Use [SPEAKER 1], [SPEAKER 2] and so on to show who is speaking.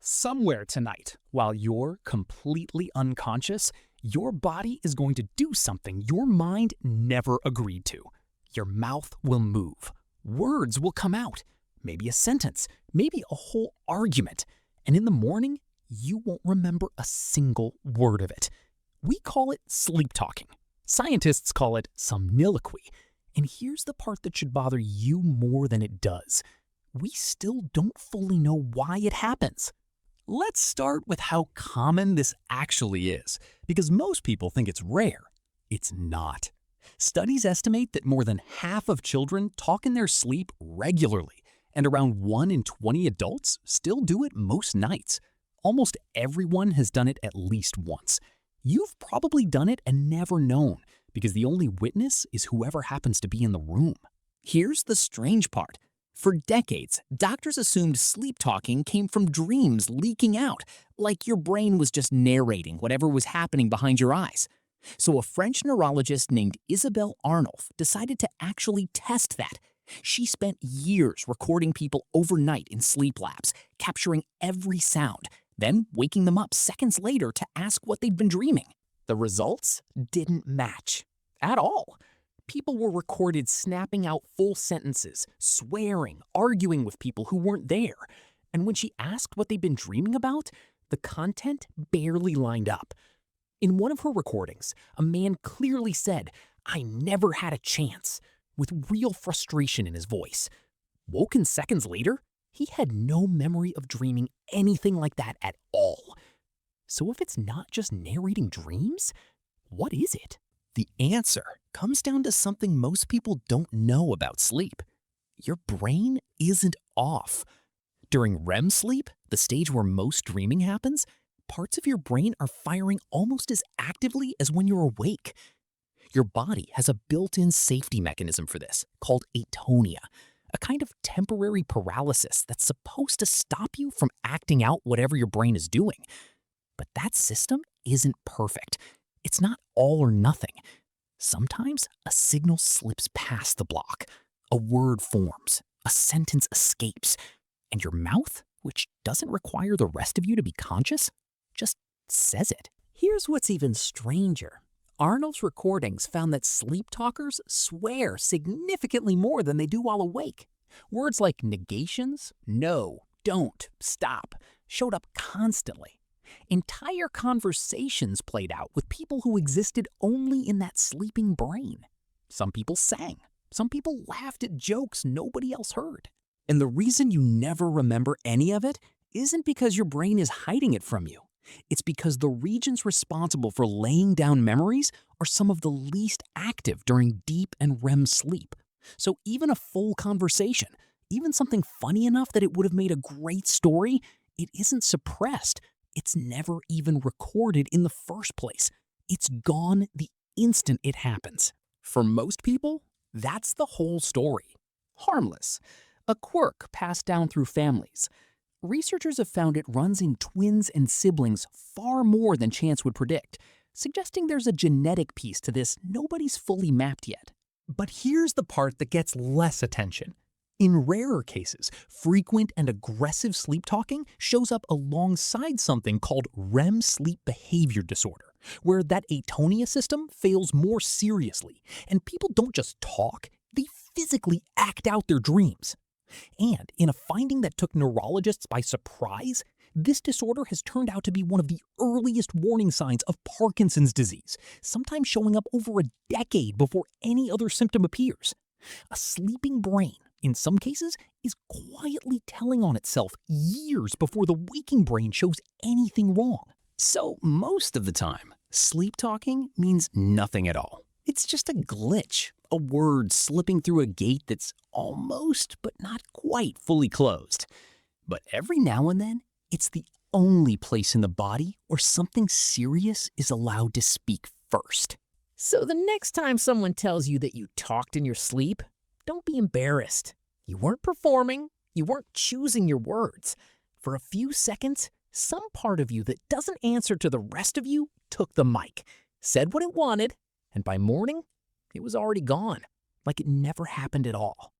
[SPEAKER 1] Somewhere tonight, while you're completely unconscious, your body is going to do something your mind never agreed to. Your mouth will move. Words will come out. Maybe a sentence, maybe a whole argument. And in the morning, you won't remember a single word of it. We call it sleep talking. Scientists call it somniloquy. And here's the part that should bother you more than it does. We still don't fully know why it happens. Let's start with how common this actually is, because most people think it's rare. It's not. Studies estimate that more than half of children talk in their sleep regularly, and around 1 in 20 adults still do it most nights. Almost everyone has done it at least once. You've probably done it and never known, because the only witness is whoever happens to be in the room.
[SPEAKER 2] Here's the strange part. For decades, doctors assumed sleep talking came from dreams leaking out, like your brain was just narrating whatever was happening behind your eyes. So a French neurologist named Isabelle Arnolf decided to actually test that. She spent years recording people overnight in sleep labs, capturing every sound, then waking them up seconds later to ask what they'd been dreaming. The results didn't match at all. People were recorded snapping out full sentences, swearing, arguing with people who weren't there. And when she asked what they'd been dreaming about, the content barely lined up. In one of her recordings, a man clearly said, "I never had a chance," with real frustration in his voice. Woken seconds later, he had no memory of dreaming anything like that at all. So if it's not just narrating dreams, what is it?
[SPEAKER 3] The answer comes down to something most people don't know about sleep. Your brain isn't off. During REM sleep, the stage where most dreaming happens, parts of your brain are firing almost as actively as when you're awake. Your body has a built-in safety mechanism for this, called atonia, a kind of temporary paralysis that's supposed to stop you from acting out whatever your brain is doing. But that system isn't perfect. It's not all or nothing. Sometimes a signal slips past the block, a word forms, a sentence escapes, and your mouth, which doesn't require the rest of you to be conscious, just says it.
[SPEAKER 2] Here's what's even stranger. Arnold's recordings found that sleep talkers swear significantly more than they do while awake. Words like negations, no, don't, stop, showed up constantly. Entire conversations played out with people who existed only in that sleeping brain. Some people sang. Some people laughed at jokes nobody else heard. And the reason you never remember any of it isn't because your brain is hiding it from you. It's because the regions responsible for laying down memories are some of the least active during deep and REM sleep. So even a full conversation, even something funny enough that it would have made a great story, it isn't suppressed. It's never even recorded in the first place. It's gone the instant it happens. For most people, that's the whole story. Harmless, a quirk passed down through families. Researchers have found it runs in twins and siblings far more than chance would predict, suggesting there's a genetic piece to this nobody's fully mapped yet.
[SPEAKER 1] But here's the part that gets less attention. In rarer cases, frequent and aggressive sleep talking shows up alongside something called REM sleep behavior disorder, where that atonia system fails more seriously, and people don't just talk, they physically act out their dreams. And in a finding that took neurologists by surprise, this disorder has turned out to be one of the earliest warning signs of Parkinson's disease, sometimes showing up over a decade before any other symptom appears. A sleeping brain, in some cases, is quietly telling on itself years before the waking brain shows anything wrong.
[SPEAKER 3] So most of the time, sleep talking means nothing at all. It's just a glitch, a word slipping through a gate that's almost but not quite fully closed. But every now and then, it's the only place in the body where something serious is allowed to speak first.
[SPEAKER 2] So the next time someone tells you that you talked in your sleep, don't be embarrassed. You weren't performing. You weren't choosing your words. For a few seconds, some part of you that doesn't answer to the rest of you took the mic, said what it wanted, and by morning, it was already gone, like it never happened at all.